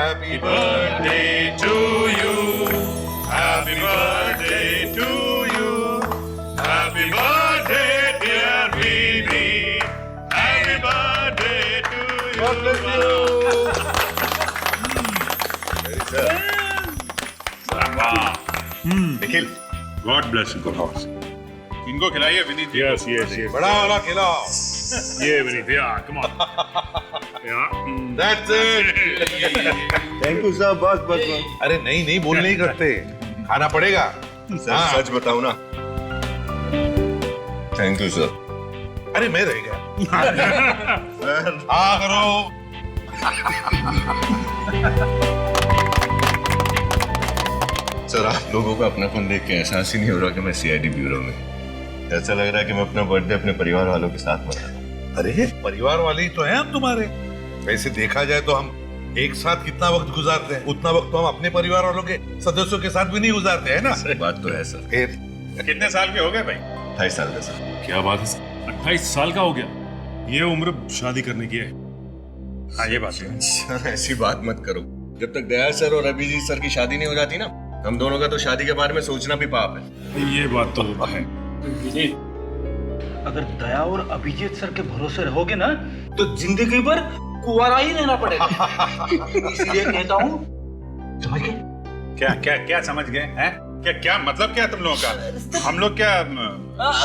Happy birthday to you. Happy birthday to you. Happy birthday, dear Vinny. Happy birthday to you. God bless you. Nikhil, God bless you. इनको खिलाइए विनीत जी। Yes, yes, yes. बड़ा वाला खिलाओ। Yeah, Vinith. Yeah, come on. Yeah. That's it. Thank you sir, बस बस बस। अरे नहीं नहीं बोल नहीं करते, खाना पड़ेगा। सर सच बताऊं ना, थैंक यू सर। अरे मैं रह गया। हाँ करो। सर आप लोगों का अपनापन देख के एहसास ही नहीं हो रहा कि मैं सीआईडी ब्यूरो में। ऐसा लग रहा है कि मैं अपना बर्थडे अपने परिवार वालों के साथ मना रहा हूं। अरे परिवार वाले ही तो हैं हम तुम्हारे। वैसे देखा जाए तो हम एक साथ कितना वक्त गुजारते हैं, उतना वक्त तो हम अपने परिवार वालों के सदस्यों के साथ भी नहीं गुजारते हैं ना। बात तो है सर। फिर कितने साल के हो गए भाई? 28 साल का सर। क्या बात है सर, 28 साल का हो गया। ये उम्र शादी करने की है। हाँ ये बात है। सर ऐसी बात मत करो। जब तक दया सर और अभिजीत सर की शादी नहीं हो जाती ना, हम दोनों का तो शादी के बारे में सोचना भी पाप है। ये बात तो है। अगर दया और अभिजीत सर के भरोसे रहोगे ना तो जिंदगी भर कुंवारा ही रहना पड़ेगा। इसलिए कहता हूँ, समझ गए? क्या क्या क्या समझ गए हैं? क्या क्या मतलब क्या तुम लोगों का? हम लोग क्या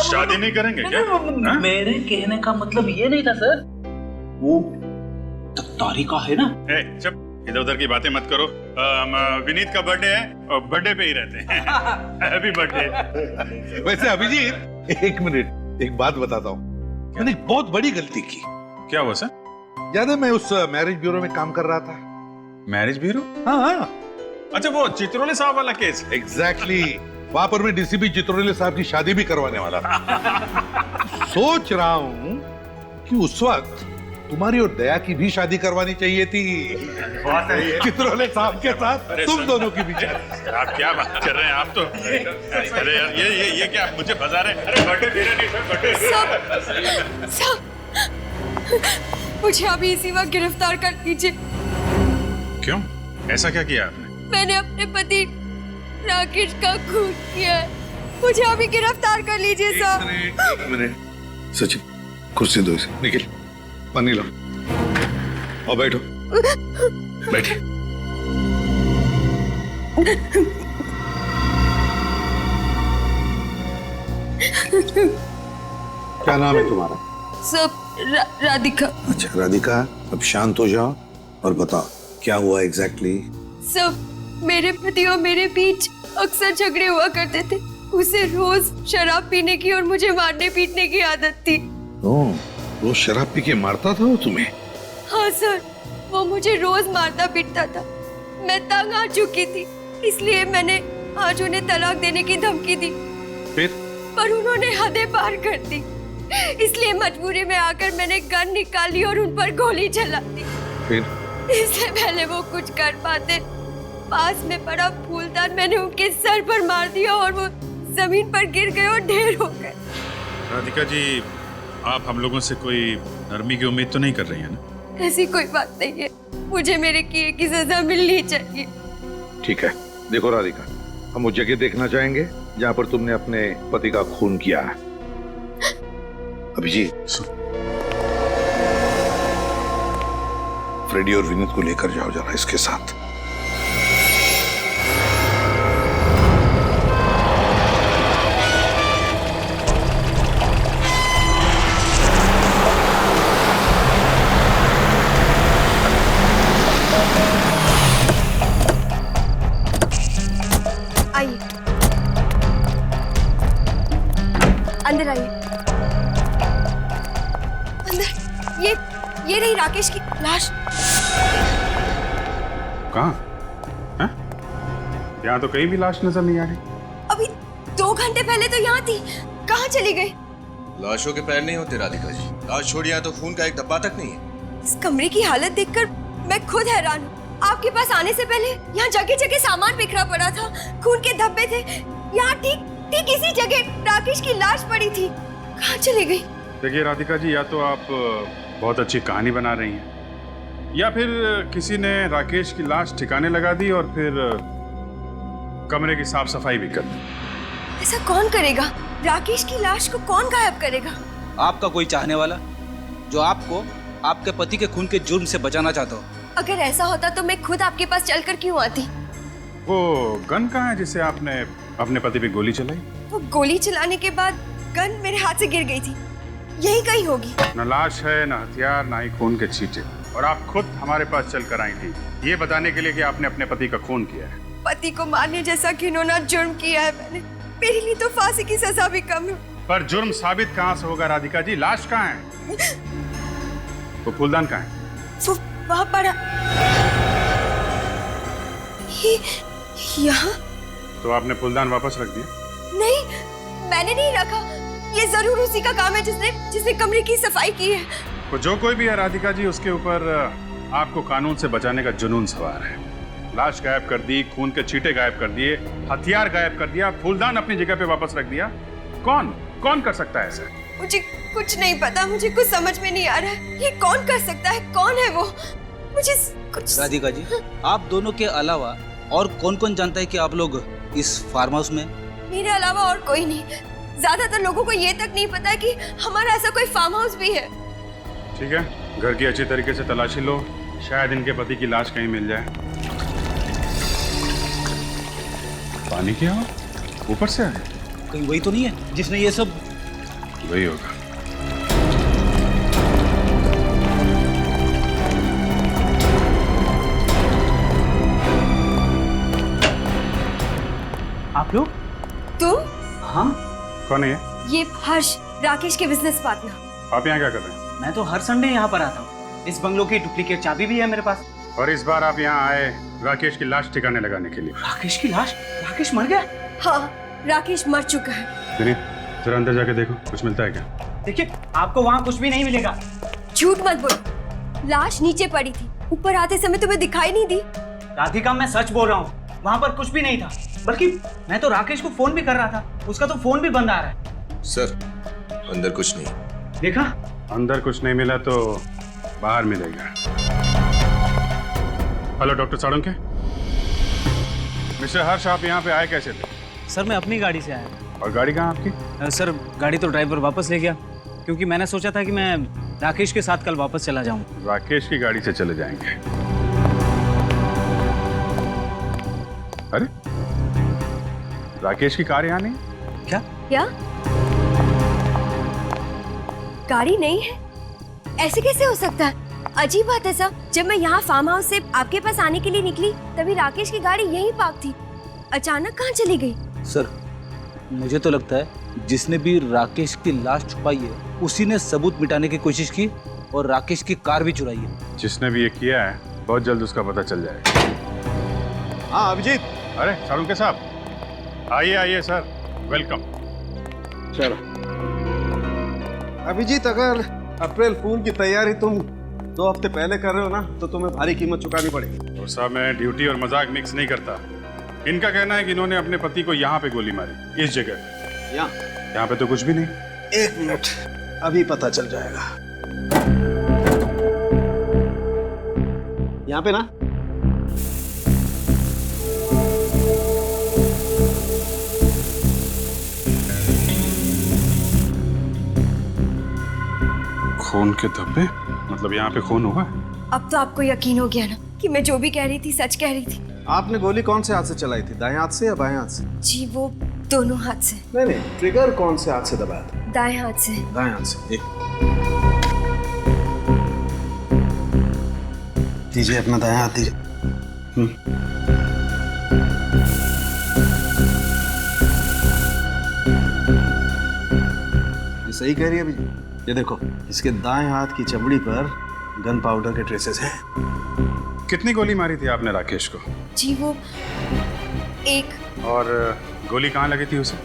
शादी नहीं करेंगे क्या? हाँ? मेरे कहने का मतलब ये नहीं था सर। वो तख्तारी का है ना। चुप, इधर उधर की बातें मत करो। विनीत का बर्थडे है और बर्थडे पे ही रहते हैं। Happy birthday. वैसे अभिजीत एक मिनट, एक बात बताता हूँ। मैंने एक बहुत बड़ी गलती की। क्या हुआ सर? याद है मैं उस मैरिज ब्यूरो में काम कर रहा था। Marriage bureau? हाँ हाँ अच्छा वो चित्रोले साहब वाला केस। एग्जैक्टली। वहां पर मैं डीसीपी चित्रोले साहब की शादी भी करवाने वाला था। सोच रहा हूँ कि उस वक्त तुम्हारी और दया की भी शादी करवानी चाहिए थी। चित्रोले साहब के साथ तुम दोनों की भी शादी। आप क्या बात कर रहे हैं? आप तो अरे यार ये क्या मुझे बता रहे हैं? अरे बर्थडे मेरा नहीं सर, बर्थडे। सब मुझे अभी इसी वक्त गिरफ्तार कर दीजिए। क्यों? ऐसा क्या किया आपने? मैंने अपने पति राकेश का खून किया है। मुझे अभी गिरफ्तार कर लीजिए साहब। एक मिनट सचिन, कुर्सी दो इसे। निखिल पानी लो और बैठो। बैठिए। क्या नाम है तुम्हारा? सब राधिका। अच्छा राधिका, अब शांत हो जाओ और बताओ क्या हुआ एग्जैक्टली। सब मेरे पति और मेरे बीच अक्सर झगड़े हुआ करते थे। उसे रोज शराब पीने की और मुझे मारने पीटने की आदत थी। रोज शराब पी के मारता था वो तुम्हें? हाँ सर, वो मुझे रोज मारता पीटता था। मैं तंग आ चुकी थी, इसलिए मैंने आज उन्हें तलाक देने की धमकी दी। फिर? पर उन्होंने हदें पार कर दी। इसलिए मजबूरी में आकर मैंने गन निकाली और उन पर गोली चला दी। फिर? इससे पहले वो कुछ कर पाते, पास में पड़ा फूलदान मैंने उनके सर पर मार दिया और वो जमीन पर गिर गए और ढेर हो गए। राधिका जी, आप हम लोगों से कोई नरमी की उम्मीद तो नहीं कर रही है ना? ऐसी कोई बात नहीं है, मुझे मेरे किए की सजा मिलनी चाहिए। ठीक है, देखो राधिका, हम वो जगह देखना चाहेंगे जहाँ पर तुमने अपने पति का खून किया है। अभिजीत, फ्रेडी और विनीत को लेकर जाओ जरा इसके साथ। आइए, अंदर आइए। अंदर, ये रही राकेश की लाश। कहाँ? हैं? यहाँ तो कहीं भी लाश नजर नहीं आ रही। अभी 2 घंटे पहले तो यहाँ थी, कहाँ चली गई? लाशों के पैर नहीं होते राधिका जी। लाश छोड़िए तो खून का एक धब्बा तक नहीं है। इस कमरे की हालत देखकर मैं खुद हैरान हूँ। आपके पास आने से पहले यहाँ जगह जगह सामान बिखरा पड़ा था, खून के धब्बे थे। यहाँ ठीक इसी जगह राकेश की लाश पड़ी थी। कहाँ चली गई? देखिए राधिका जी, या तो आप बहुत अच्छी कहानी बना रही हैं या फिर किसी ने राकेश की लाश ठिकाने लगा दी और फिर कमरे की साफ सफाई भी कर दी। ऐसा कौन करेगा? राकेश की लाश को कौन गायब करेगा? आपका कोई चाहने वाला जो आपको आपके पति के खून के जुर्म से बचाना चाहता हो। अगर ऐसा होता तो मैं खुद आपके पास चलकर क्यों आती? वो गन कहाँ है जिसे आपने अपने पति पे गोली चलाई? वो गोली चलाने के बाद गन मेरे हाथ से गिर गई थी, यही कहीं होगी। न लाश है, न हथियार, न ही खून के छींटे। और आप खुद हमारे पास चल कर आई थी ये बताने के लिए कि आपने अपने पति का खून किया है। पति को मारने जैसा घिनौना जुर्म किया है मैंने। मेरे लिए तो फांसी की सजा भी कम है। पर जुर्म साबित कहाँ से होगा राधिका जी? लाश कहाँ है? वो फूलदान कहाँ है? वो वहाँ पड़ा। ये यहाँ? तो आपने फूलदान वापस रख दिया? नहीं, मैंने नहीं रखा। ये जरूर उसी का काम है जिसने कमरे की सफाई की है। वो जो कोई भी है राधिका जी, उसके ऊपर आपको कानून से बचाने का जुनून सवार है। लाश गायब कर दी, खून के छींटे गायब कर दिए, हथियार गायब कर दिया, फूलदान अपनी जगह पे वापस रख दिया। कौन कर सकता है ऐसा? मुझे कुछ नहीं पता, मुझे कुछ समझ में नहीं आ रहा है। ये कौन कर सकता है? कौन है वो? मुझे कुछ। राधिका जी, आप दोनों के अलावा और कौन जानता है कि आप लोग इस फार्म हाउस में? मेरे अलावा और कोई नहीं। ज्यादातर लोगों को ये तक नहीं पता कि हमारा ऐसा कोई फार्म हाउस भी है। ठीक है, घर की अच्छी तरीके से तलाशी लो, शायद इनके पति की लाश कहीं मिल जाए। पानी क्या हो? ऊपर से आए? कहीं वही तो नहीं है जिसने ये सब? वही होगा। आप लोग? तुम? हाँ, कौन है ये? ये हर्ष, राकेश के बिजनेस पार्टनर। आप यहाँ क्या कर रहे हैं? मैं तो हर संडे यहाँ पर आता हूँ। इस बंगलो की डुप्लीकेट चाबी भी है मेरे पास। और इस बार आप यहाँ आए राकेश की लाश ठिकाने लगाने के लिए। राकेश की लाश? राकेश मर गया? हाँ, राकेश मर चुका है। विनीत, जरा अंदर जाके देखो, कुछ मिलता है क्या? देखिए, आपको वहाँ कुछ भी नहीं मिलेगा। झूठ मत बोलो, लाश नीचे पड़ी थी, ऊपर आते समय तुम्हें दिखाई नहीं दी? राधिका, मैं सच बोल रहा हूँ, वहाँ पर कुछ भी नहीं था। बल्कि मैं तो राकेश को फोन भी कर रहा था, उसका तो फोन भी बंद आ रहा है। सर, अंदर कुछ नहीं। देखा? अंदर कुछ नहीं मिला तो बाहर मिलेगा। Hello doctor Salunkhe. मिस्टर हर्ष, आप यहाँ पे आए कैसे थे? सर, मैं अपनी गाड़ी से आया। और गाड़ी कहाँ आपकी? सर, गाड़ी तो ड्राइवर वापस ले गया, क्योंकि मैंने सोचा था कि मैं राकेश के साथ कल वापस चला जाऊँ। राकेश की गाड़ी से चले जाएंगे? अरे, राकेश की कार यहाँ नहीं? क्या? गाड़ी नहीं है? ऐसे कैसे हो सकता है? अजीब बात है सब। जब मैं यहाँ फार्म हाउस से आपके पास आने के लिए निकली, तभी राकेश की गाड़ी यहीं पार्क थी। अचानक कहाँ चली गई? सर, मुझे तो लगता है जिसने भी राकेश की लाश छुपाई है उसी ने सबूत मिटाने की कोशिश की और राकेश की कार भी चुराई है। जिसने भी ये किया है बहुत जल्द उसका पता चल जाएगा। हाँ अभिजीत। अरे साळुंखे साहब, आइए आइए सर, वेलकम। चलो अभिजीत, अगर अप्रैल फूल की तैयारी तुम 2 हफ्ते पहले कर रहे हो ना, तो तुम्हें भारी कीमत चुकानी पड़ेगी। और साहब, मैं ड्यूटी और मजाक मिक्स नहीं करता। इनका कहना है कि इन्होंने अपने पति को यहाँ पे गोली मारी, इस जगह। यहाँ पे तो कुछ भी नहीं। 1 मिनट, अभी पता चल जाएगा। यहाँ पे ना खून के धब्बे? मतलब यहाँ पे खून हुआ? अब तो आपको यकीन हो गया ना कि मैं जो भी कह रही थी सच कह रही थी। आपने गोली कौन से हाथ से चलाई थी, दाएं हाथ से या बाएं हाथ से? जी, वो दोनों हाथ से। नहीं, ट्रिगर कौन से हाथ से दबाया था? दाएं हाथ से। दाएं हाथ से। दीजिए अपना दाएं हाथ दीजिए। ये सही कह रही है अभी। ये देखो, इसके दाएं हाथ की चमड़ी पर गन पाउडर के ट्रेसेस हैं। कितनी गोली मारी थी आपने राकेश को? जी, वो एक। और गोली कहाँ लगी थी उसे?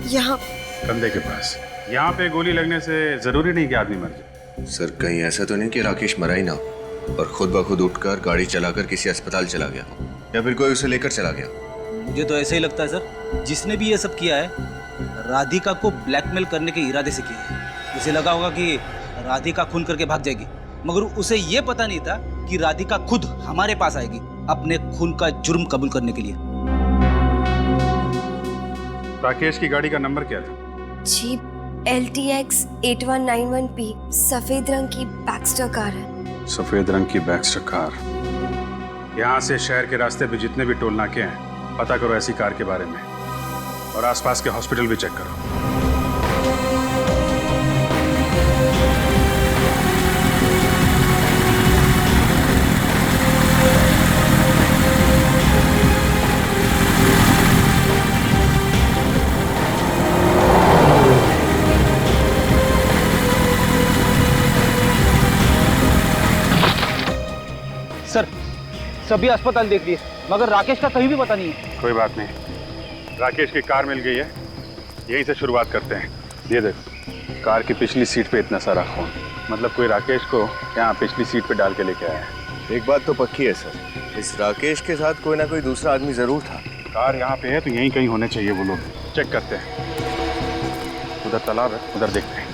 यहाँ। कंधे के पास। यहाँ पे गोली लगने से जरूरी नहीं कि आदमी मर जाए। सर, कहीं ऐसा तो नहीं कि राकेश मरा ही ना और खुद ब खुद उठकर गाड़ी चलाकर किसी अस्पताल चला गया, या फिर कोई उसे लेकर चला गया? मुझे तो ऐसा ही लगता है सर, जिसने भी ये सब किया है राधिका को ब्लैकमेल करने के इरादे से किया है। उसे लगा होगा कि राधिका खून करके भाग जाएगी, मगर उसे ये पता नहीं था कि राधिका खुद हमारे पास आएगी अपने खून का जुर्म कबूल करने के लिए। राकेश की गाड़ी का नंबर क्या था? जी LTX 8191P सफेद रंग की बैक्स्टर कार है। सफेद रंग की बैक्स्टर कार। यहाँ से शहर के रास्ते पे जितने भी टोल नाके हैं पता करो ऐसी कार के बारे में, और आसपास के हॉस्पिटल भी चेक करो। सर सभी अस्पताल देख लिए मगर राकेश का कहीं भी पता नहीं है। कोई बात नहीं, राकेश की कार मिल गई है, यहीं से शुरुआत करते हैं। ये देखो, कार की पिछली सीट पे इतना सारा खून, मतलब कोई राकेश को यहाँ पिछली सीट पे डाल के लेके आया है। एक बात तो पक्की है सर, इस राकेश के साथ कोई ना कोई दूसरा आदमी जरूर था। कार यहाँ पे है तो यहीं कहीं होने चाहिए वो लोग। चेक करते हैं। उधर तालाब है, उधर देखते हैं।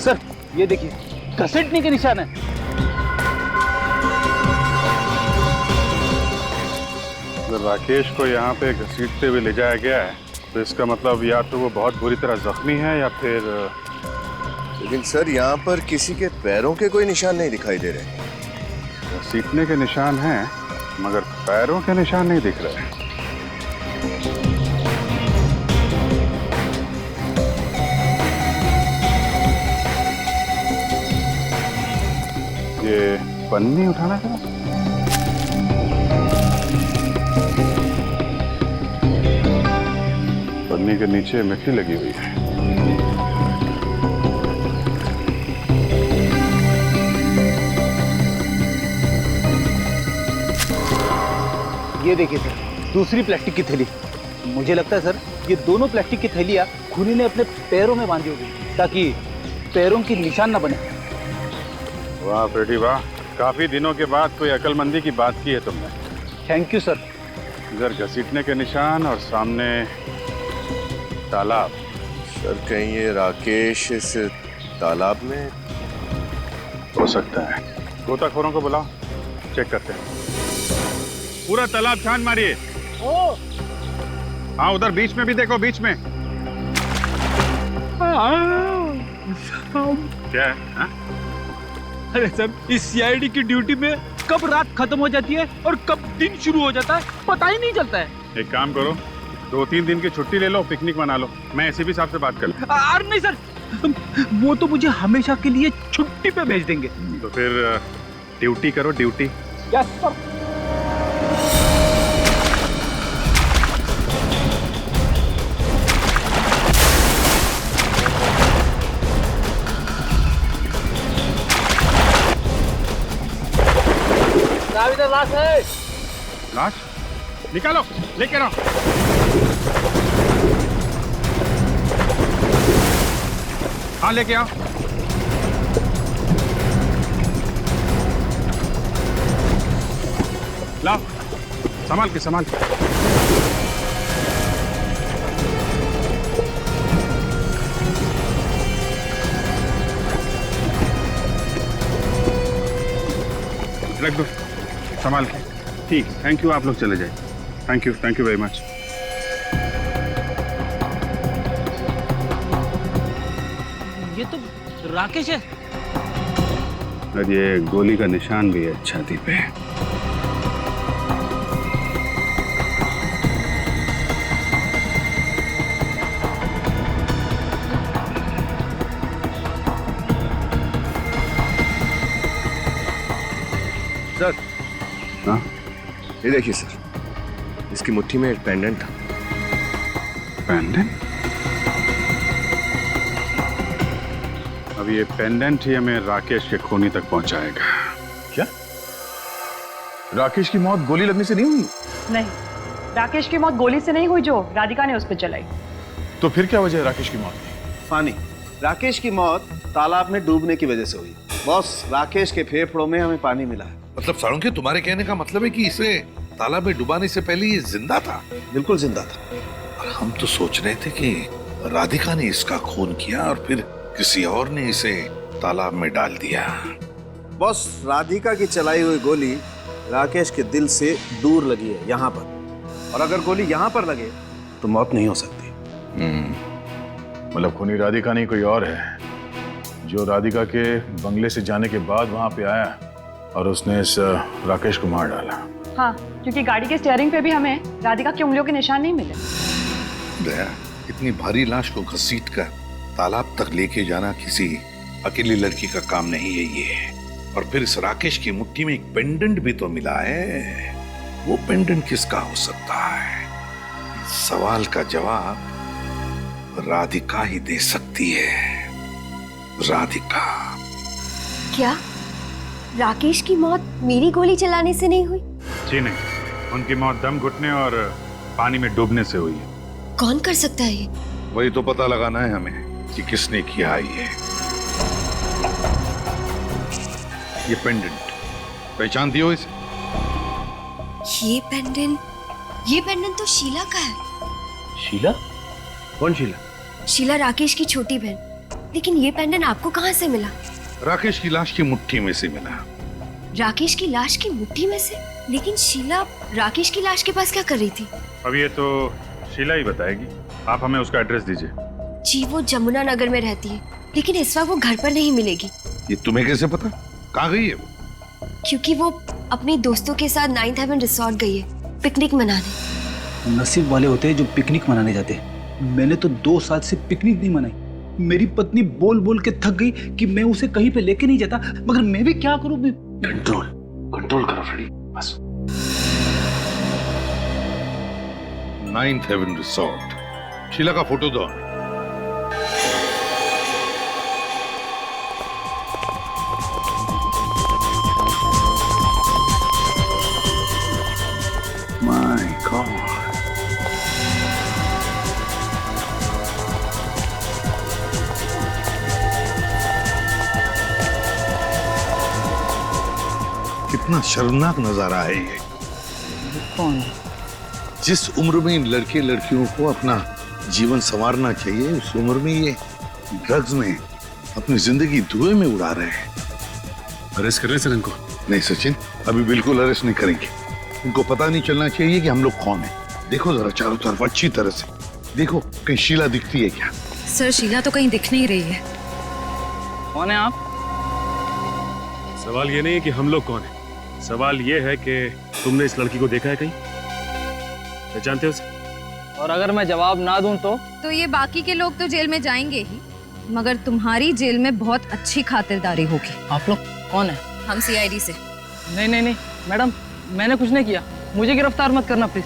सर ये देखिए, घसीटने के निशान है। अगर राकेश को यहाँ पे घसीटते हुए ले जाया गया है तो इसका मतलब या तो वो बहुत बुरी तरह जख्मी है या फिर लेकिन सर यहाँ पर किसी के पैरों के कोई निशान नहीं दिखाई दे रहे। घसीटने के निशान हैं मगर पैरों के निशान नहीं दिख रहे। ये पन्नी उठाना था। पन्नी के नीचे मिट्टी लगी हुई है। ये देखिए सर, दूसरी प्लास्टिक की थैली। मुझे लगता है सर ये दोनों प्लास्टिक की थैलियाँ खूनी ने अपने पैरों में बांधी होगी ताकि पैरों की निशान न बने। वाह बेटी वाह, काफी दिनों के बाद कोई अकलमंदी की बात की है तुमने। Thank you sir. इधर घसीटने के निशान और सामने तालाब। सर कहीं ये राकेश इस तालाब में हो सकता है। गोताखोरों को बुलाओ, चेक करते हैं। पूरा तालाब छान मारिए। हाँ उधर बीच में भी देखो, बीच में क्या है? हाँ? अरे सर, इस सीआईडी की ड्यूटी में कब रात खत्म हो जाती है और कब दिन शुरू हो जाता है पता ही नहीं चलता है। एक काम करो, 2-3 दिन की छुट्टी ले लो, पिकनिक मना लो। मैं एसीपी साहब से बात कर लूं। अरे नहीं सर, वो तो मुझे हमेशा के लिए छुट्टी पे भेज देंगे। तो फिर ड्यूटी करो, ड्यूटी। Yes sir. लाश है। लाश निकालो, लेके आओ। हाँ लेके आओ। लाओ, संभाल के संभाल के। रख दो संभाल के। ठीक, थैंक यू। आप लोग चले जाए। Thank you very much. ये तो राकेश है। और ये गोली का निशान भी है छाती पे। सर हाँ ये देखिए सर, इसकी मुट्ठी में एक पेंडेंट था। पेंडेंट? अब ये पेंडेंट ही हमें राकेश के खूनी तक पहुंचाएगा। क्या राकेश की मौत गोली लगने से नहीं हुई? नहीं, राकेश की मौत गोली से नहीं हुई जो राधिका ने उस पर चलाई। तो फिर क्या वजह है राकेश की मौत की? फानी, राकेश की मौत तालाब में डूबने की वजह से हुई। बॉस, राकेश के फेफड़ों में हमें पानी मिला है। मतलब साळुंखे, तुम्हारे कहने का मतलब है कि इसे तालाब में डुबाने से पहले ये जिंदा था? बिल्कुल जिंदा था। हम तो सोच रहे थे कि राधिका ने इसका खून किया और फिर किसी और ने इसे तालाब में डाल दिया। बॉस, राधिका की चलाई हुई गोली राकेश के दिल से दूर लगी है, यहाँ पर। और अगर गोली यहाँ पर लगे तो मौत नहीं हो सकती। मतलब खूनी राधिका नहीं कोई और है, जो राधिका के बंगले से जाने के बाद वहां पे आया और उसने इस राकेश को मार डाला। हाँ, क्योंकि गाड़ी के स्टीयरिंग पे भी हमें राधिका की उंगलियों के निशान नहीं मिले। दया, इतनी भारी लाश को घसीट कर तालाब तक लेके जाना किसी अकेली लड़की का काम नहीं है ये। और फिर इस राकेश की मुट्ठी में एक पेंडेंट भी तो मिला है। वो पेंडेंट किसका हो सकता है? इस सवाल का जवाब राधिका ही दे सकती है। राधिका। क्या राकेश की मौत मेरी गोली चलाने से नहीं हुई? जी नहीं, उनकी मौत दम घुटने और पानी में डूबने से हुई है। कौन कर सकता है ये? वही तो पता लगाना है हमें कि किसने किया ये। ये पेंडेंट पहचानती हो इसे? ये पेंडेंट तो शीला का है। शीला? कौन शीला? शीला राकेश की छोटी बहन। लेकिन ये पेंडेंट आपको कहाँ से मिला? राकेश की लाश की मुट्ठी में से मिला। राकेश की लाश की मुट्ठी में से? लेकिन शीला राकेश की लाश के पास क्या कर रही थी? अब ये तो शीला ही बताएगी। आप हमें उसका एड्रेस दीजिए। जी, वो जमुना नगर में रहती है, लेकिन इस वक्त वो घर पर नहीं मिलेगी। ये तुम्हें कैसे पता? कहाँ गई है वो? क्योंकि वो अपने दोस्तों के साथ 9th हेवन रिसोर्ट गई है पिकनिक मनाने। नसीब वाले होते हैं जो पिकनिक मनाने जाते हैं। मैंने तो 2 साल से पिकनिक नहीं मनाई। मेरी पत्नी बोल बोल के थक गई कि मैं उसे कहीं पे लेके नहीं जाता, मगर मैं भी क्या करूं? कंट्रोल करो फ्रेडी, बस। 9th heaven resort. शीला का फोटो दो। माय गॉड, कितना शर्मनाक नजारा है ये। कौन? जिस उम्र में इन लड़के लड़कियों को अपना जीवन संवारना चाहिए, उस उम्र में ये ड्रग्स में अपनी जिंदगी धुएं में उड़ा रहे हैं। अरेस्ट कर रहे सर इनको? नहीं सचिन, अभी बिल्कुल अरेस्ट नहीं करेंगे। इनको पता नहीं चलना चाहिए कि हम लोग कौन हैं। देखो जरा चारों तरफ अच्छी तरह से देखो, कहीं शीला दिखती है क्या? सर, शीला तो कहीं दिख नहीं रही है। कौन है आप? सवाल ये नहीं है कि हम लोग कौन हैं, सवाल ये है कि तुमने इस लड़की को देखा है कहीं? पहचानते हो उसे? और अगर मैं जवाब ना दूं तो ये बाकी के लोग तो जेल में जाएंगे ही, मगर तुम्हारी जेल में बहुत अच्छी खातिरदारी होगी। आप लोग कौन है? हम CID से। नहीं मैडम, मैंने कुछ नहीं किया। मुझे गिरफ्तार मत करना प्लीज।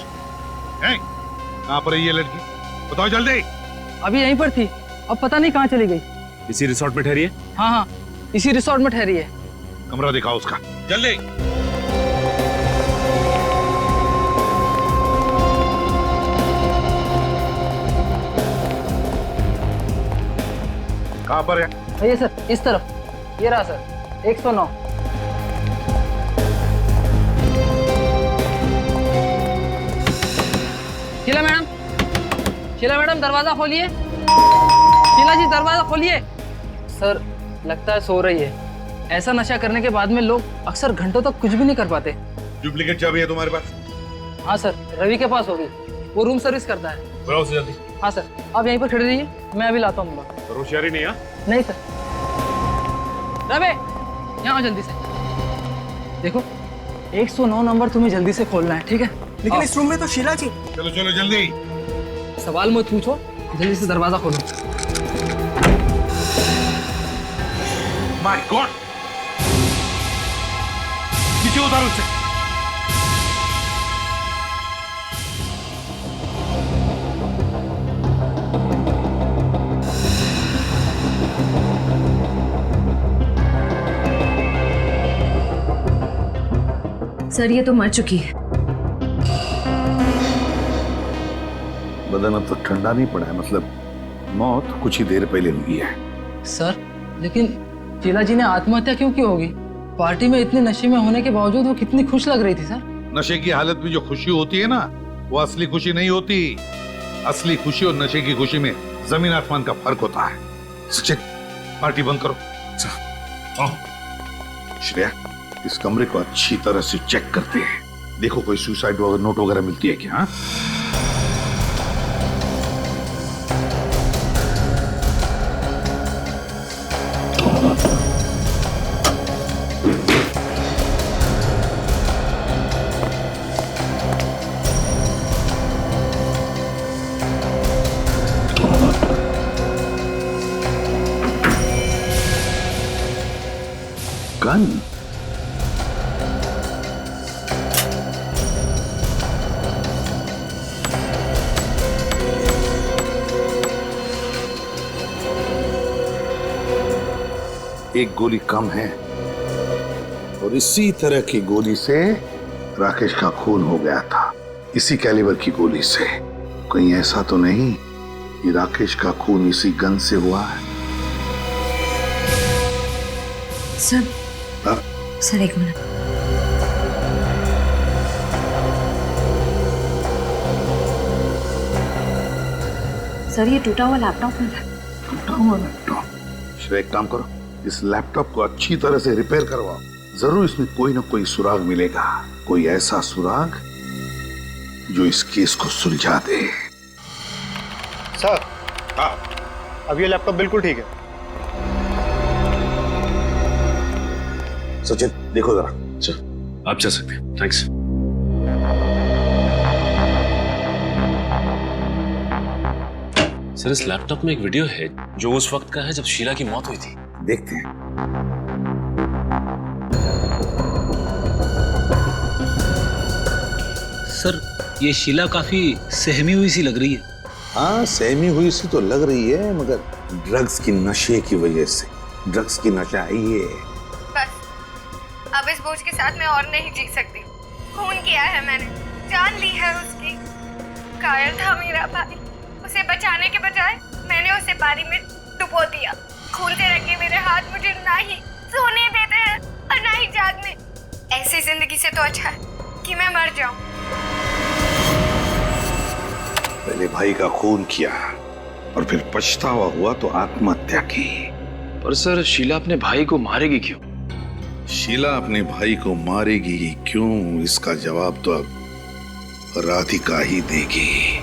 कहाँ पर है ये लड़की? बताओ जल्दी। अभी यहीं पर थी, अब पता नहीं कहाँ चली गई। इसी रिसोर्ट में ठहरी है? हाँ, इसी रिसोर्ट में ठहरी है। कमरा दिखाओ उसका, जल्दी। कहाँ पर है? ये सर, इस तरफ। ये रहा सर, 109। शीला मैडम दरवाजा खोलिए। शीला जी दरवाजा खोलिए। सर, लगता है सो रही है। ऐसा नशा करने के बाद में लोग अक्सर घंटों तक कुछ भी नहीं कर पाते। डुप्लीकेट चाबी है तुम्हारे पास? हाँ सर, रवि के पास होगी, वो रूम सर्विस करता है। बुलाओ उसे जल्दी। हाँ सर, आप यहीं पर खड़े रहिए, मैं अभी लाता हूँ। होशियारी नहीं है? नहीं सर। रवि, यहाँ जल्दी से देखो, 109 नंबर तुम्हें जल्दी से खोलना है, ठीक है? लेकिन इस रूम में तो शीला जी। चलो चलो जल्दी। सवाल मत पूछो, जल्दी से दरवाजा खोलो। माय गॉड, नीचे उतारो उसे। सर, ये तो मर चुकी है। बदन अब तक ठंडा नहीं पड़ा है, मतलब मौत कुछ ही देर पहले हुई है। सर, लेकिन शीला जी ने आत्महत्या क्यों की होगी? पार्टी में इतने नशे में होने के बावजूद वो कितनी खुश लग रही थी सर। नशे की हालत में जो खुशी होती है ना, वो असली खुशी नहीं होती। असली खुशी और नशे की खुशी में जमीन आसमान का फर्क होता है। सचिन, पार्टी बंद करो। श्रेया, इस कमरे को अच्छी तरह से चेक करते हैं। देखो कोई सुसाइड नोट वगैरह मिलती है क्या? हाँ? गन? एक गोली कम है और इसी तरह की गोली से राकेश का खून हो गया था। इसी कैलिबर की गोली से। कहीं ऐसा तो नहीं कि राकेश का खून इसी गन से हुआ है? सर, हाँ? सर एक मिनट। सर ये टूटा हुआ लैपटॉप है। टूटा हुआ लैपटॉप? श्रेया, एक काम करो, इस लैपटॉप को अच्छी तरह से रिपेयर करवाओ। जरूर इसमें कोई ना कोई सुराग मिलेगा, कोई ऐसा सुराग जो इस केस को सुलझा दे। सर, हाँ, अब ये लैपटॉप बिल्कुल ठीक है। सचिन देखो जरा। सर, आप जा सकते हैं। थैंक्स। सर, इस लैपटॉप में एक वीडियो है जो उस वक्त का है जब शीला की मौत हुई थी। देखते हैं। सर, ये शीला काफी सहमी हुई सी लग रही है। हाँ, सहमी हुई सी तो लग रही है, मगर ड्रग्स की नशे की वजह से। ड्रग्स की नशा है ये। बस अब इस बोझ के साथ मैं और नहीं जी सकती। खून किया है मैंने, जान ली है उसकी। घायल था मेरा भाई, उसे बचाने के बजाय मैंने उसे पानी में डुबो दिया। खून से रखे मेरे हाथ मुझे ना ही सोने देते हैं और ना ही जागने। ऐसी जिंदगी से तो अच्छा है कि मैं मर जाऊं। पहले भाई का खून किया और फिर पछतावा हुआ तो आत्महत्या की। पर सर, शीला अपने भाई को मारेगी क्यों? शीला अपने भाई को मारेगी क्यों, इसका जवाब तो अब राधिका ही देगी।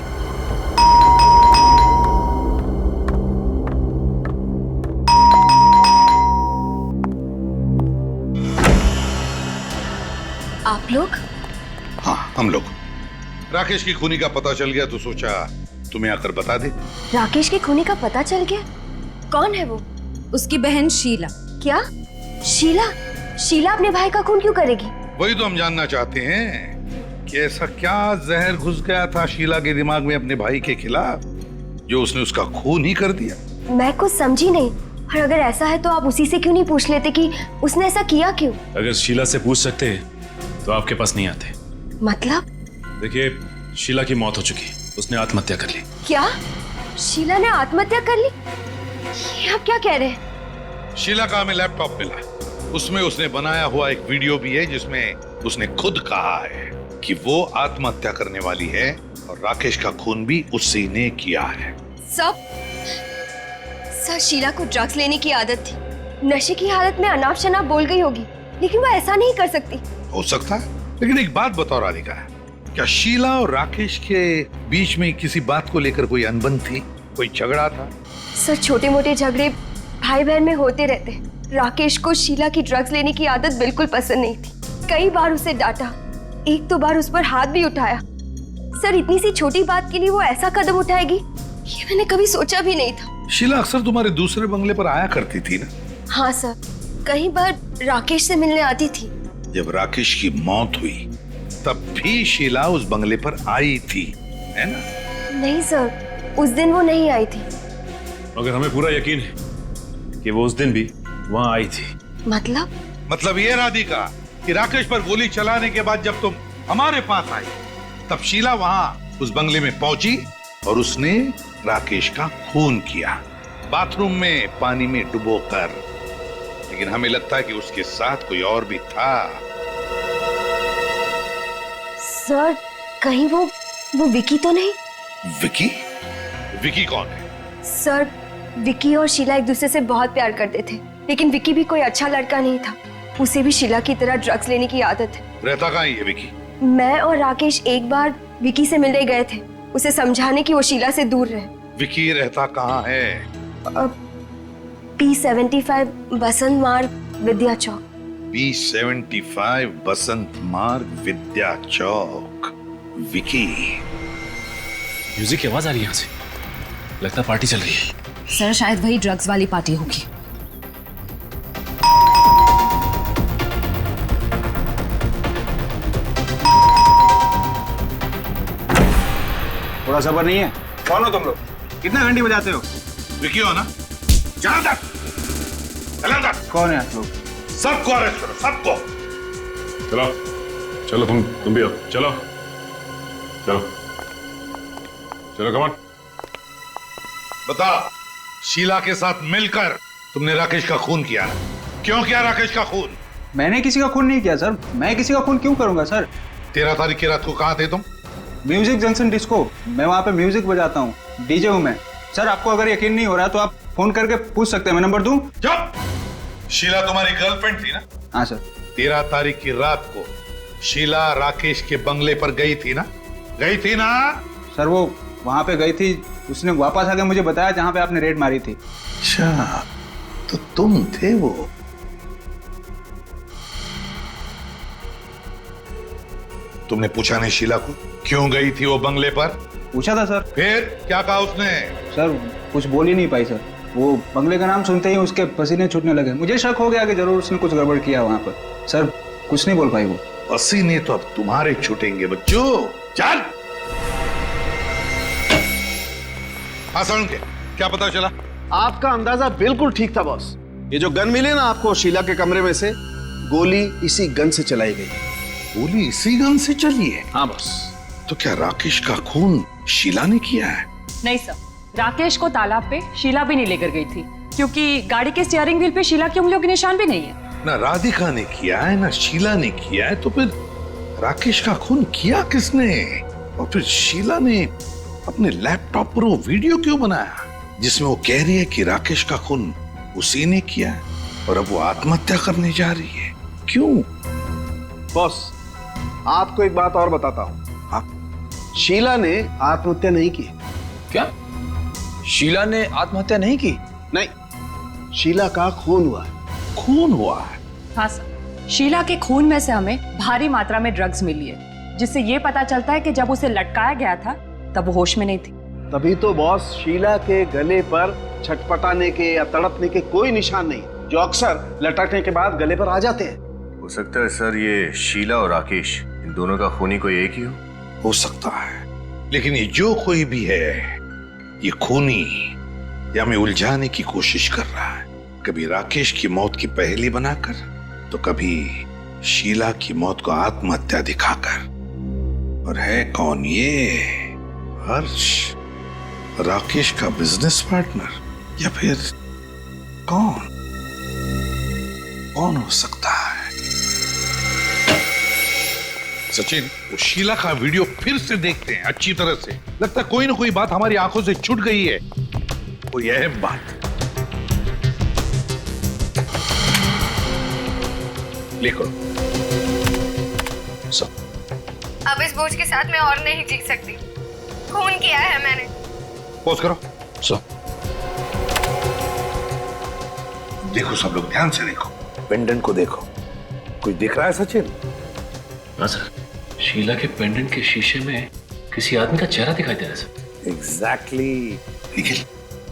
आप लोग? हाँ, हम लोग। राकेश की खूनी का पता चल गया तो सोचा तुम्हें आकर बता दे। राकेश के खूनी का पता चल गया? कौन है वो? उसकी बहन शीला। क्या? शीला? शीला अपने भाई का खून क्यों करेगी? वही तो हम जानना चाहते हैं कि ऐसा क्या जहर घुस गया था शीला के दिमाग में अपने भाई के खिलाफ जो उसने उसका खून ही कर दिया। मैं कुछ समझी नहीं। और अगर ऐसा है तो आप उसी से क्यों नहीं पूछ लेते कि उसने ऐसा किया क्यों? अगर शीला से पूछ सकते हैं तो आपके पास नहीं आते। मतलब? देखिए, शीला की मौत हो चुकी, उसने आत्महत्या कर ली। क्या? शीला ने आत्महत्या कर ली? ये आप क्या कह रहे हैं? शीला का हमें लैपटॉप मिला, उसमें उसने बनाया हुआ एक वीडियो भी है जिसमें उसने खुद कहा है कि वो आत्महत्या करने वाली है और राकेश का खून भी उसी ने किया है। सर, शीला को ड्रग्स लेने की आदत थी। नशे की हालत में अनाप शनाप बोल गई होगी, लेकिन वो ऐसा नहीं कर सकती। हो सकता है, लेकिन एक बात बताओ राधिका, क्या शीला और राकेश के बीच में किसी बात को लेकर कोई अनबन थी, कोई झगड़ा था? सर, छोटे मोटे झगड़े भाई बहन में होते रहते। राकेश को शीला की ड्रग्स लेने की आदत बिल्कुल पसंद नहीं थी। कई बार उसे डांटा, एक दो बार उस पर हाथ भी उठाया। सर, इतनी सी छोटी बात के लिए वो ऐसा कदम उठाएगी, ये मैंने कभी सोचा भी नहीं था। शीला अक्सर तुम्हारे दूसरे बंगले पर आया करती थी ना? हाँ सर, कई बार राकेश से मिलने आती थी। जब राकेश की मौत हुई तब भी शीला उस बंगले पर आई थी, है ना? नहीं सर, उस दिन वो नहीं आई थी। मगर हमें पूरा यकीन है कि वो उस दिन भी वहां आई थी। मतलब ये राधिका कि राकेश पर गोली चलाने के बाद जब तुम हमारे पास आई तब शीला वहां उस बंगले में पहुंची और उसने राकेश का खून किया, बाथरूम में पानी में डुबोकर। लेकिन हमें लगता है कि उसके साथ कोई और भी था। सर, कहीं वो विकी तो नहीं? विकी? विकी कौन है? सर, विकी और शीला एक दूसरे से बहुत प्यार करते थे, लेकिन विकी भी कोई अच्छा लड़का नहीं था। उसे भी शीला की तरह ड्रग्स लेने की आदत है। रहता कहाँ है ये विकी? मैं और राकेश एक बार विकी से मिलने गए थे, उसे समझाने की वो शीला से दूर रहे। विकी रहता कहाँ है? P75 बसंत मार्ग, विद्या चौक। P75 बसंत मार्ग, विद्या चौक। विकी। म्यूजिक की आवाज आ रही है यहाँ से, लगता पार्टी चल रही है। सर शायद वही ड्रग्स वाली पार्टी होगी। थोड़ा सब्र नहीं है? कौन हो तुम लोग? कितना घंटी बजाते हो? विकी हो ना? जनार्दन! जनार्दन! कौन है आप लोग? सबको अरेस्ट करो, सबको। चलो चलो, तुम भी आओ। चलो चलो चलो, कमान। बता, शीला के साथ मिलकर तुमने राकेश का खून किया ना? क्यों किया राकेश का खून? मैंने किसी का खून नहीं किया सर। मैं किसी का खून क्यों करूंगा सर? 13 तारीख की रात को कहाँ थे तुम? Music junction disco. मैं वहाँ पे म्यूजिक बजाता हूँ, डीजे हूँ मैं। सर आपको अगर यकीन नहीं हो रहा तो आप फोन करके पूछ सकते हैं, मैं नंबर दूं? चुप! शीला तुम्हारी गर्लफ्रेंड थी ना? हाँ सर। 13 तारीख की रात को शीला राकेश के बंगले पर गई थी ना? गई थी ना? सर वो वहाँ पे गई थी, उसने वापस आके मुझे बताया जहाँ पे आपने रेड मारी थी। अच्छा, तो तुम थे वो? तुमने पूछा नहीं शीला को क्यों गई थी वो बंगले पर? पूछा था सर। फिर क्या कहा उसने? सर कुछ बोल ही नहीं पाई सर। वो बंगले का नाम सुनते ही उसके पसीने छूटने लगे। मुझे शक हो गया कि जरूर उसने कुछ गड़बड़ किया वहाँ पर। सर कुछ नहीं बोल पाई वो। पसीने तो अब तुम्हारे छूटेंगे बच्चों। चल। हाँ सुन के क्या पता चला? आपका अंदाजा बिल्कुल ठीक था बॉस। ये जो गन मिली ना आपको शीला के कमरे में से, गोली इसी गन से चलाई गई। गोली इसी गन से चली है? हाँ बॉस। तो क्या राकेश का खून शीला ने किया है? नहीं सर, राकेश को तालाब पे शीला भी नहीं लेकर गई थी, क्योंकि गाड़ी के स्टीयरिंग व्हील पे शीला की उंगलियों के निशान भी नहीं है। ना राधिका ने किया है ना शीला ने किया है, तो फिर राकेश का खून किया किसने? और फिर शीला ने अपने लैपटॉप पर वो वीडियो क्यों बनाया जिसमें वो कह रही है कि राकेश का खून उसी ने किया है और अब वो आत्महत्या करने जा रही है? क्यों? बॉस आपको एक बात और बताता हूँ। शीला ने आत्महत्या नहीं की। क्या? शीला ने आत्महत्या नहीं की? नहीं, शीला का खून हुआ है। खून हुआ है? हाँ सर, शीला के खून में से हमें भारी मात्रा में ड्रग्स मिली है, जिससे ये पता चलता है कि जब उसे लटकाया गया था तब वो होश में नहीं थी। तभी तो बॉस शीला के गले पर छटपटाने के या तड़पने के कोई निशान नहीं, जो अक्सर लटकने के बाद गले पर आ जाते हैं। हो सकता है सर ये शीला और राकेश, इन दोनों का खूनी कोई एक ही हो सकता है, लेकिन ये जो कोई भी है ये खूनी या हमें उलझाने की कोशिश कर रहा है, कभी राकेश की मौत की पहेली बनाकर तो कभी शीला की मौत को आत्महत्या दिखाकर। और है कौन ये? हर्ष, राकेश का बिजनेस पार्टनर, या फिर कौन हो सकता है? सचिन, वो शीला का वीडियो फिर से देखते हैं अच्छी तरह से। लगता है कोई ना कोई बात हमारी आंखों से छूट गई है, कोई अहम बात। लिखो सब। अब इस बोझ के साथ मैं और नहीं जी सकती। खून किया है मैंने। पोज करो सब। देखो सब लोग ध्यान से देखो, पेंडेंट को देखो। कुछ दिख रहा है सचिन? हाँ सर, शीला के पेंडेंट के शीशे में किसी आदमी का चेहरा दिखाई दे रहा है सर। एग्जैक्टली। निखिल,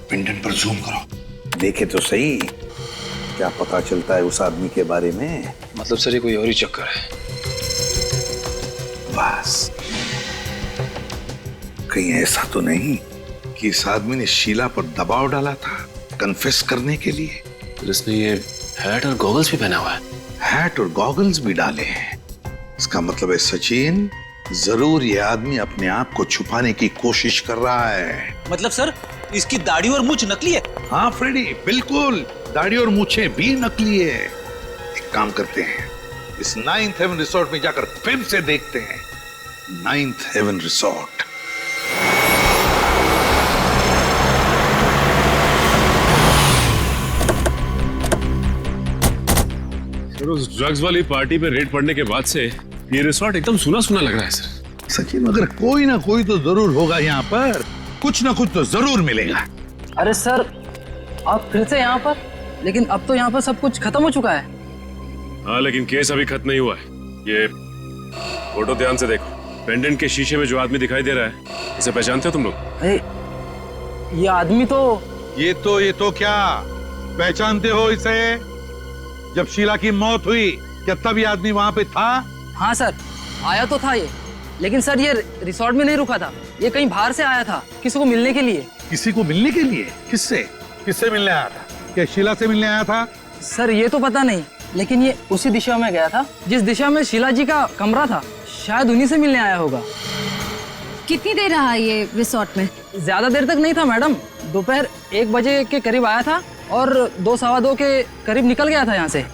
पेंडेंट पर जूम करो, देखे तो सही क्या पता चलता है उस आदमी के बारे में। मतलब सर ये कोई और ही चक्कर है? बस कहीं ऐसा तो नहीं कि इस आदमी ने शीला पर दबाव डाला था कन्फेस करने के लिए? फिर इसने ये हैट और गॉगल्स भी पहना हुआ है। हैट और गॉगल्स भी डाले हैं। इसका मतलब है सचिन, जरूर ये आदमी अपने आप को छुपाने की कोशिश कर रहा है। मतलब सर इसकी दाढ़ी और मूंछ नकली है? हाँ फ्रेडी, बिल्कुल, दाढ़ी और मूछें भी नकली है। एक काम करते हैं, इस 9th हेवन रिसोर्ट में जाकर फिर से देखते हैं। 9th heaven resort. उस ड्रग्स वाली पार्टी पे रेड पड़ने के बाद से ये रिसोर्ट एकदम सुना सुना लग रहा है सर। सचिन, मगर कोई ना कोई तो जरूर होगा यहाँ पर, कुछ ना कुछ तो जरूर मिलेगा। अरे सर, आप फिर से यहाँ पर? लेकिन अब तो यहाँ पर सब कुछ खत्म हो चुका है। हाँ, लेकिन केस अभी खत्म नहीं हुआ है। ये फोटो ध्यान से देखो, पेंडेंट के शीशे में जो आदमी दिखाई दे रहा है, इसे पहचानते हो तुम लोग? अरे ये आदमी तो ये तो क्या पहचानते हो इसे? जब शीला की मौत हुई क्या तब ये आदमी वहां पे था? हाँ सर, आया तो था ये, लेकिन सर ये रिसोर्ट में नहीं रुका था, ये कहीं बाहर से आया था किसी को मिलने के लिए। किसी को मिलने के लिए? किससे मिलने आया था? क्या शीला से मिलने आया था? सर ये तो पता नहीं, लेकिन ये उसी दिशा में गया था जिस दिशा में शीला जी का कमरा था, शायद उन्हीं से मिलने आया होगा। कितनी देर रहा ये रिसोर्ट में? ज्यादा देर तक नहीं था मैडम, दोपहर 1 बजे के करीब आया था और 2 सवा 2 के करीब निकल गया था यहाँ से।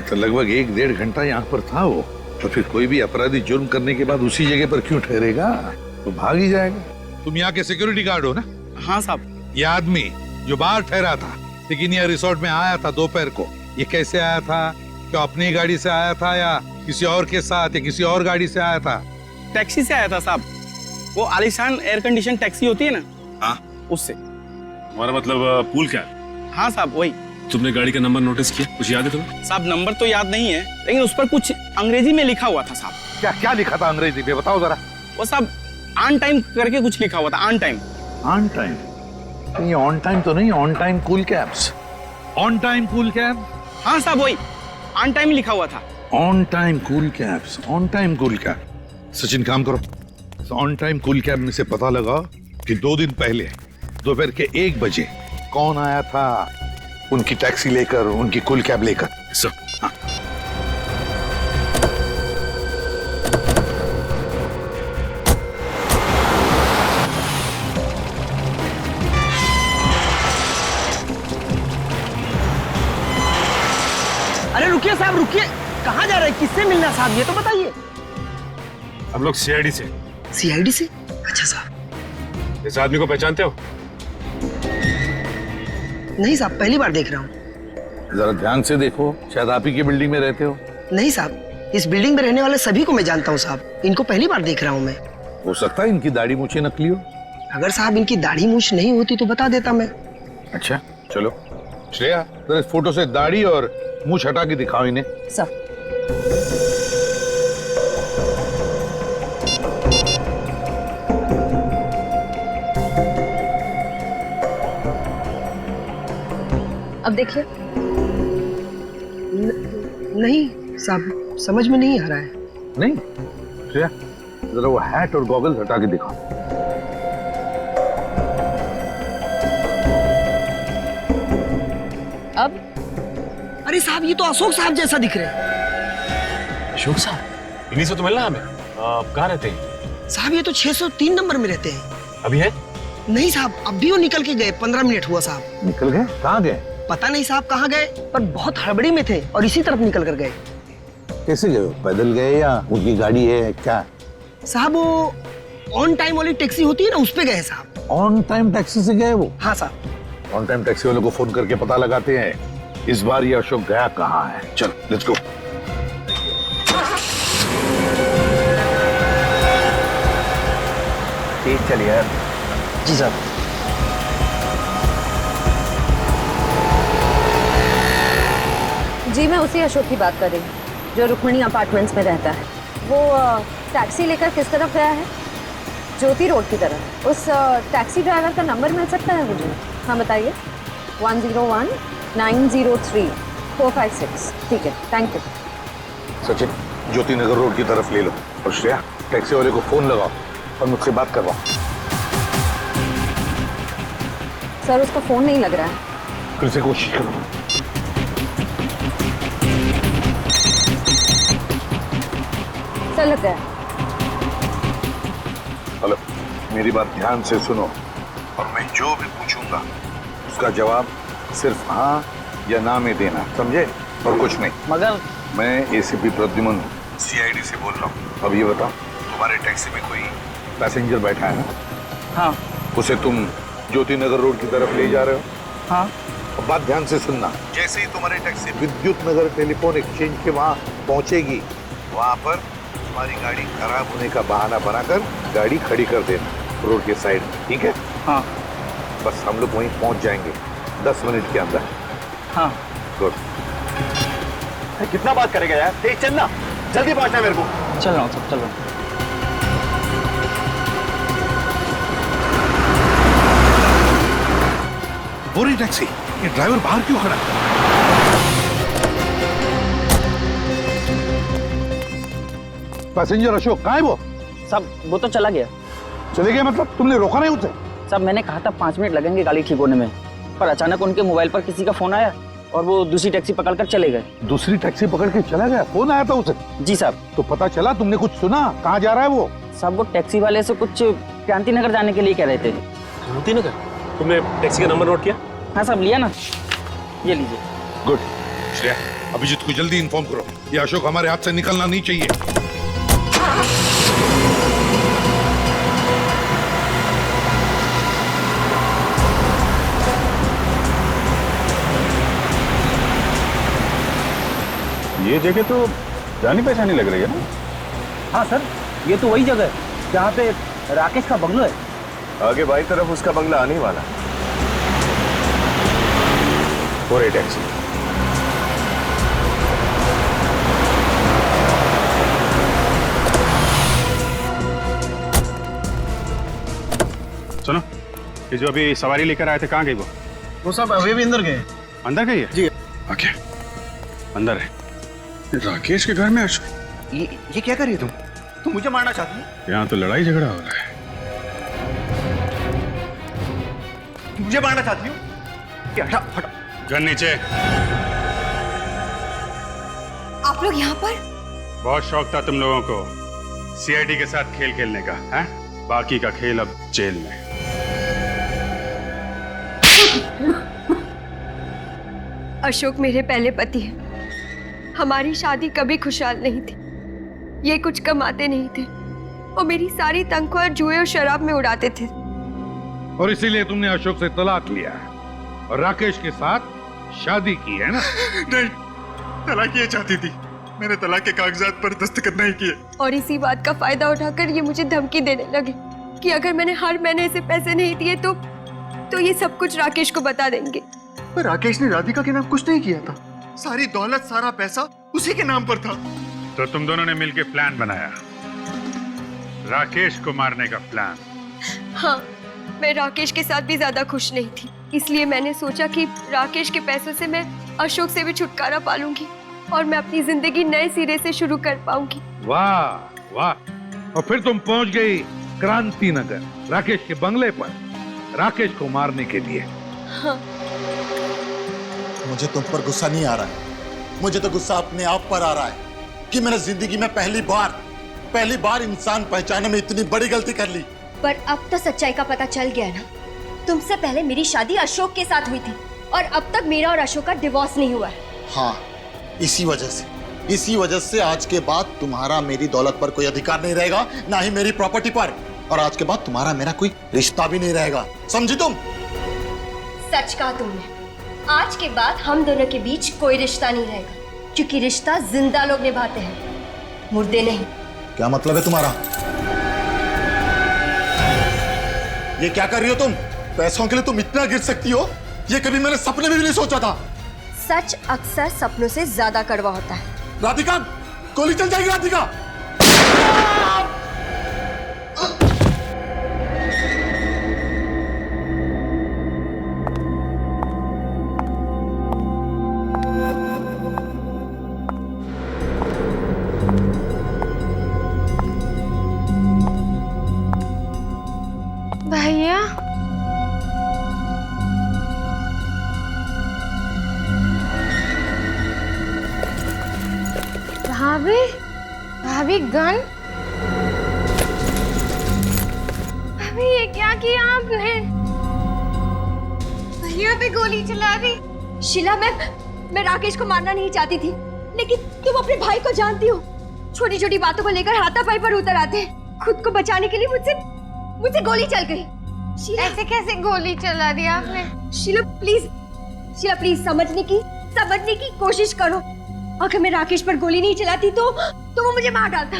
तो लगभग 1-1.5 घंटा यहाँ पर था वो। तो फिर कोई भी अपराधी जुर्म करने के बाद उसी जगह पर क्यों ठहरेगा? तो भाग ही जाएगा। तुम यहाँ के सिक्योरिटी गार्ड हो ना? हाँ साहब। ये आदमी जो बाहर ठहरा था लेकिन यह रिसोर्ट में आया था दोपहर को, ये कैसे आया था? क्या अपनी गाड़ी से आया था या किसी और के साथ या किसी और गाड़ी से आया था? टैक्सी से आया था साहब, वो आलीशान एयर कंडीशन टैक्सी होती है ना, हाँ उससे। हमारा मतलब पूल क्या है? हाँ साहब वही। तुमने गाड़ी का नंबर नोटिस किया? कुछ याद है तुम्हें? साहब नंबर तो याद नहीं है, लेकिन उस पर कुछ अंग्रेजी में लिखा हुआ था साहब। क्या क्या लिखा था अंग्रेजी में? बताओ जरा। वो साहब ऑन टाइम करके कुछ लिखा हुआ था, ऑन टाइम। On time? ये ऑन टाइम तो नहीं, on time cool cabs. On time cool cab? हाँ साहब वही, ऑन टाइम लिखा हुआ था। On time cool cabs, on time cool cab. Sachin काम करो, ऑन टाइम कूल कैब में से पता लगा कि 2 दिन पहले दोपहर के 1 बजे कौन आया था उनकी टैक्सी लेकर, उनकी कूल कैब लेकर। सर, हाँ। अरे रुकिए साहब रुकिए, कहाँ जा रहे हैं? किससे मिलना साहब, ये तो बताइए। हम लोग सीआईडी से। सीआईडी से? अच्छा साहब। इस आदमी को पहचानते हो? नहीं साहब, पहली बार देख रहा हूँ। जरा ध्यान से देखो, शायद आप ही की बिल्डिंग में रहते हो। नहीं साहब, इस बिल्डिंग में रहने वाले सभी को मैं जानता हूँ साहब, इनको पहली बार देख रहा हूँ मैं। हो सकता है इनकी दाढ़ी मूछें नकली हो। अगर साहब इनकी दाढ़ी मूछ नहीं होती तो बता देता मैं। अच्छा चलो श्रेया, जरा इस फोटो से दाढ़ी और मूछ हटा के दिखाओ इन्हें। सर अब देखिए। नहीं साहब, समझ में नहीं आ रहा है। नहीं श्रेया, जरा वो हैट और गॉगल्स हटा के दिखाओ। अब अरे साहब, ये तो अशोक साहब जैसा दिख रहे हैं। अशोक साहब? इन्हीं से तो मिलना हमें। कहाँ रहते हैं? साहब ये तो 603 नंबर में रहते हैं। अभी है? नहीं साहब, अभी वो निकल के गए, 15 मिनट हुआ साहब। निकल गए? कहाँ गए? पता नहीं साहब कहाँ गए, पर बहुत हड़बड़ी में थे और इसी तरफ निकल कर गए। कैसे गए? पैदल गए या उनकी गाड़ी है क्या? साहब वो ऑन टाइम वाली टैक्सी होती है ना, उस पे गए साहब। ऑन टाइम टैक्सी से गए वो? हाँ साहब। ऑन टाइम टैक्सी वालों को फोन करके पता लगाते हैं इस बार ये अशोक गया कहाँ है। चल लेट्स गो। ठीक चलिए यार। जी साहब। जी मैं उसी अशोक की बात कर रही हूँ जो रुक्मिणी अपार्टमेंट्स में रहता है। वो टैक्सी लेकर किस तरफ गया है? ज्योति रोड की तरफ। उस टैक्सी ड्राइवर का नंबर मिल सकता है मुझे? हाँ बताइए। 101-903-456। ठीक है, thank you. Sachin, Jyoti Nagar road की तरफ ले लो और श्रेया टैक्सी वाले को फोन लगाओ और मुझसे बात करवाओ। सर उसका फोन नहीं लग रहा है। फिर से कोशिश करो। सर लग गया। हेलो, मेरी बात ध्यान से सुनो और मैं जो भी पूछूंगा उसका जवाब सिर्फ हाँ या ना में देना, समझे? और कुछ नहीं। मगर मैं एसीपी प्रद्युमन सीआईडी से बोल रहा हूँ। अब ये बताओ, तुम्हारे टैक्सी में कोई पैसेंजर बैठा है ना? हाँ। उसे तुम ज्योति नगर रोड की तरफ ले जा रहे हो? हाँ। अब बात ध्यान से सुनना, जैसे ही तुम्हारी टैक्सी विद्युत नगर टेलीफोन एक्सचेंज के वहां पहुंचेगी, वहां पर तुम्हारी गाड़ी खराब होने का बहाना बनाकर गाड़ी खड़ी कर देना रोड के साइड में, ठीक है? हाँ बस हम लोग वहीं पहुंच जाएंगे 10 मिनट के अंदर। हाँ। गुड। कितना बात करेगा यार, तेज चलना, जल्दी पहुंचना मेरे को। चल रहा हूँ सब, चल रहा हूँ। वो रही टैक्सी, ये ड्राइवर बाहर क्यों खड़ा है? पैसेंजर अशोक कहाँ है वो? सब वो तो चला गया। चले गए मतलब? तुमने रोका नहीं उसे? सब मैंने कहा था 5 मिनट लगेंगे गाड़ी ठीक होने में, पर अचानक उनके मोबाइल पर किसी का फोन आया और वो दूसरी टैक्सी पकड़कर चले गए। दूसरी टैक्सी पकड़ के चला गया? फोन आया था उसे? जी साहब। तो पता चला? तुमने कुछ सुना? कहाँ जा रहा है वो? साहब वो टैक्सी वाले से कुछ क्रांति नगर जाने के लिए कह रहे थे। क्रांति नगर? तुमने टैक्सी का नंबर नोट किया? हाँ साहब, लिया ना, ये लीजिए। गुड। श्रेया, अभिजीत को जल्दी इन्फॉर्म करो, ये अशोक हमारे हाथ से निकलना नहीं चाहिए। ये जगह तो जानी पहचानी लग रही है ना? हाँ सर, ये तो वही जगह है जहाँ पे राकेश का बंगलो है। आगे बाई तरफ उसका बंगला आने वाला। और ये टैक्सी। सुनो, ये जो अभी सवारी लेकर आए थे, कहाँ गई वो? वो सब अभी भी अंदर गए। अंदर गई है? जी। ओके, अंदर है। राकेश के घर में अशोक? ये क्या कर रही है तुम मुझे मारना चाहती हो? यहाँ तो लड़ाई झगड़ा हो रहा है। मुझे मारना चाहती हो? हटा हटा। गन नीचे। आप लोग यहाँ पर? बहुत शौक था तुम लोगों को सीआईडी के साथ खेल खेलने का, हैं? बाकी का खेल अब जेल में। अशोक मेरे पहले पति हैं। हमारी शादी कभी खुशहाल नहीं थी। ये कुछ कमाते नहीं थे और मेरी सारी तनख्वाह जुए और शराब में उड़ाते थे। और इसीलिए तुमने अशोक से तलाक लिया और राकेश के साथ शादी की है ना? नहीं, तलाक ये चाहती थी, मैंने तलाक के कागजात पर दस्तखत नहीं किए। और इसी बात का फायदा उठाकर ये मुझे धमकी देने लगे कि अगर मैंने हर महीने इसे पैसे नहीं दिए तो ये सब कुछ राकेश को बता देंगे। पर राकेश ने राधिका के नाम कुछ नहीं किया था, सारी दौलत सारा पैसा उसी के नाम पर था। तो तुम दोनों ने मिलकर प्लान बनाया, राकेश को मारने का प्लान? हाँ, मैं राकेश के साथ भी ज्यादा खुश नहीं थी, इसलिए मैंने सोचा कि राकेश के पैसों से मैं अशोक से भी छुटकारा पालूंगी और मैं अपनी जिंदगी नए सिरे से शुरू कर पाऊंगी। वाह वाह। और फिर तुम पहुंच गई क्रांति नगर, राकेश के बंगले पर, राकेश को मारने के लिए। हाँ। मुझे तुम पर गुस्सा नहीं आ रहा है, मुझे तो गुस्सा अपने आप पर आ रहा है कि मैंने जिंदगी में पहली बार इंसान पहचानने में इतनी बड़ी गलती कर ली। पर अब तो सच्चाई का पता चल गया ना। तुमसे पहले मेरी शादी अशोक के साथ हुई थी और अब तक मेरा और अशोक का डिवोर्स नहीं हुआ है। हाँ, इसी वजह से आज के बाद तुम्हारा मेरी दौलत पर कोई अधिकार नहीं रहेगा, ना ही मेरी प्रॉपर्टी पर, और आज के बाद तुम्हारा मेरा कोई रिश्ता भी नहीं रहेगा, समझी तुम? सच कहा तुमने, आज के बाद हम दोनों के बीच कोई रिश्ता नहीं रहेगा, क्योंकि रिश्ता जिंदा लोग निभाते हैं, मुर्दे नहीं। क्या मतलब है तुम्हारा? ये क्या कर रही हो तुम? पैसों के लिए तुम इतना गिर सकती हो, ये कभी मैंने सपने में भी नहीं सोचा था। सच अक्सर सपनों से ज्यादा कड़वा होता है। राधिका, गोली चल जाएगी राधिका। भैया, भाभी गन? भाभी ये क्या किया आपने? भैया पे गोली चला दी। शीला, मैं राकेश को मारना नहीं चाहती थी, लेकिन तुम अपने भाई को जानती हो, छोटी छोटी बातों को लेकर हाथापाई पर उतर आते हैं। खुद को बचाने के लिए मुझसे गोली चल गई। ऐसे कैसे गोली चला दी आपने? शीला प्लीज शीला प्लीज समझने की कोशिश करो। अगर मैं राकेश पर गोली नहीं चलाती तो वो मुझे मार डालता।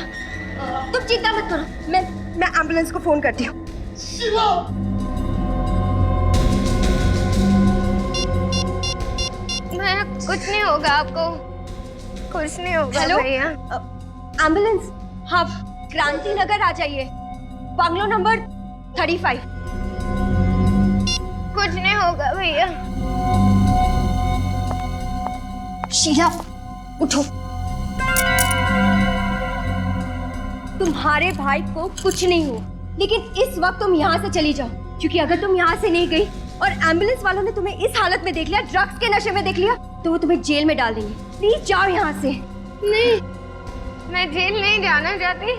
तुम चिंता मत करो, मैं एम्बुलेंस को फोन करती हूँ। कुछ नहीं होगा आपको, कुछ नहीं होगा। हेलो भैया एम्बुलेंस, हाँ क्रांति नगर आ जाइए, बंगलो नंबर 35। कुछ नहीं होगा भैया। शीला उठो, तुम्हारे भाई को कुछ नहीं हुआ, लेकिन इस वक्त तुम यहाँ से चली जाओ, क्योंकि अगर तुम यहाँ से नहीं गई और एम्बुलेंस वालों ने तुम्हें इस हालत में देख लिया, ड्रग्स के नशे में देख लिया, तो वो तुम्हें जेल में डाल देंगे। प्लीज जाओ यहाँ से। नहीं, मैं जेल नहीं जाना चाहती,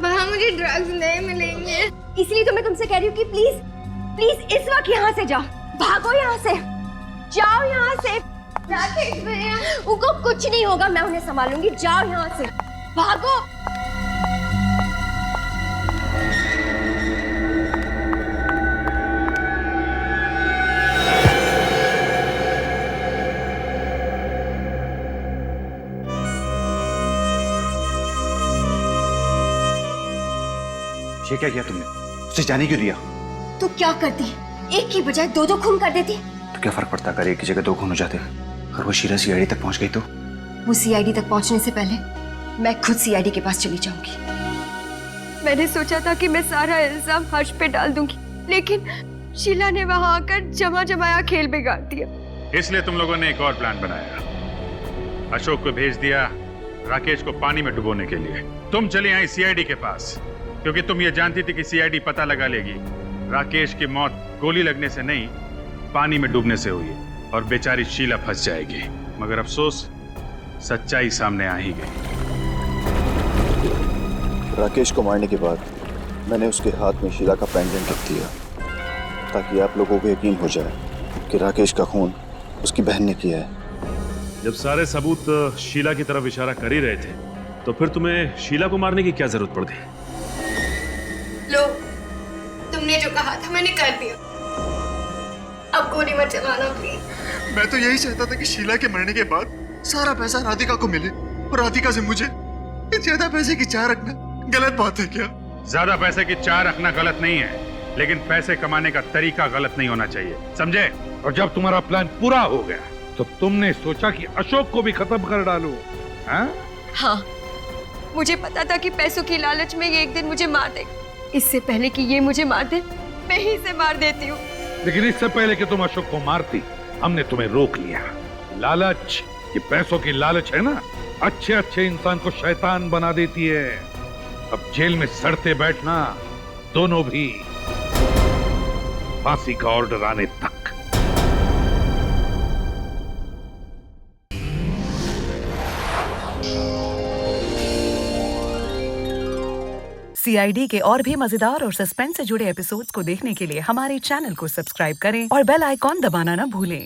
वहाँ मुझे ड्रग्स नहीं मिलेंगे। इसलिए तो मैं तुमसे कह रही हूँ कि प्लीज इस वक्त यहाँ से जाओ, भागो यहाँ से, जाओ यहाँ से। राकेश भैया, उनको कुछ नहीं होगा, मैं उन्हें संभालूंगी, जाओ यहाँ से, भागो। ये क्या किया तुमने? उसे जाने क्यों दिया? तो क्या करती, एक की बजाय दो खून कर देती। तो क्या फर्क पड़ता अगर एक की जगह 2 खून हो जाते? अगर वो शीला सीआईडी तक पहुंच गई तो? वो सीआईडी तक पहुंचने से पहले मैं खुद सीआईडी के पास चली जाऊंगी। मैंने सोचा था कि मैं सारा इल्जाम हर्ष पे डाल दूंगी, लेकिन शीला ने वहां आकर जमाया खेल बिगाड़ दिया। इसलिए तुम लोगों ने एक और प्लान बनाया, अशोक को भेज दिया राकेश को पानी में डुबोने के लिए। तुम चली आई सीआईडी के पास, क्योंकि तुम ये जानती थी कि सीआईडी पता लगा लेगी राकेश की मौत गोली लगने से नहीं, पानी में डूबने से हुई है और बेचारी शीला फंस जाएगी। मगर अफसोस, सच्चाई सामने आ ही गई। राकेश को मारने के बाद मैंने उसके हाथ में शीला का पेंडेंट रख दिया, ताकि आप लोगों को यकीन हो जाए कि राकेश का खून उसकी बहन ने किया है। जब सारे सबूत शीला की तरफ इशारा कर ही रहे थे, तो फिर तुम्हें शीला को मारने की क्या जरूरत पड़ गई? लो, तुमने जो कहा था मैंने कर दिया, अब गोली मत चलाना प्लीज। मैं तो यही चाहता था कि शीला के मरने के बाद सारा पैसा राधिका को मिले, और राधिका से मुझे ज्यादा पैसे की चाह रखना गलत बात है क्या? ज्यादा पैसे की चाह रखना गलत नहीं है, लेकिन पैसे कमाने का तरीका गलत नहीं होना चाहिए, समझे? और जब तुम्हारा प्लान पूरा हो गया तो तुमने सोचा कि अशोक को भी खत्म कर डालो, हाँ? हाँ, मुझे पता था कि पैसों की लालच में ये एक दिन मुझे मार देगा। इससे पहले कि ये मुझे मार दे, मैं ही इसे मार देती हूँ। लेकिन इससे पहले कि तुम अशोक को मारती, हमने तुम्हें रोक लिया। लालच, ये पैसों की लालच है ना, अच्छे इंसान को शैतान बना देती है। अब जेल में सड़ते बैठना, दोनों भी, फांसी का ऑर्डर आने तक। सीआईडी के और भी मजेदार और सस्पेंस से जुड़े एपिसोड्स को देखने के लिए हमारे चैनल को सब्सक्राइब करें और बेल आइकॉन दबाना ना भूलें।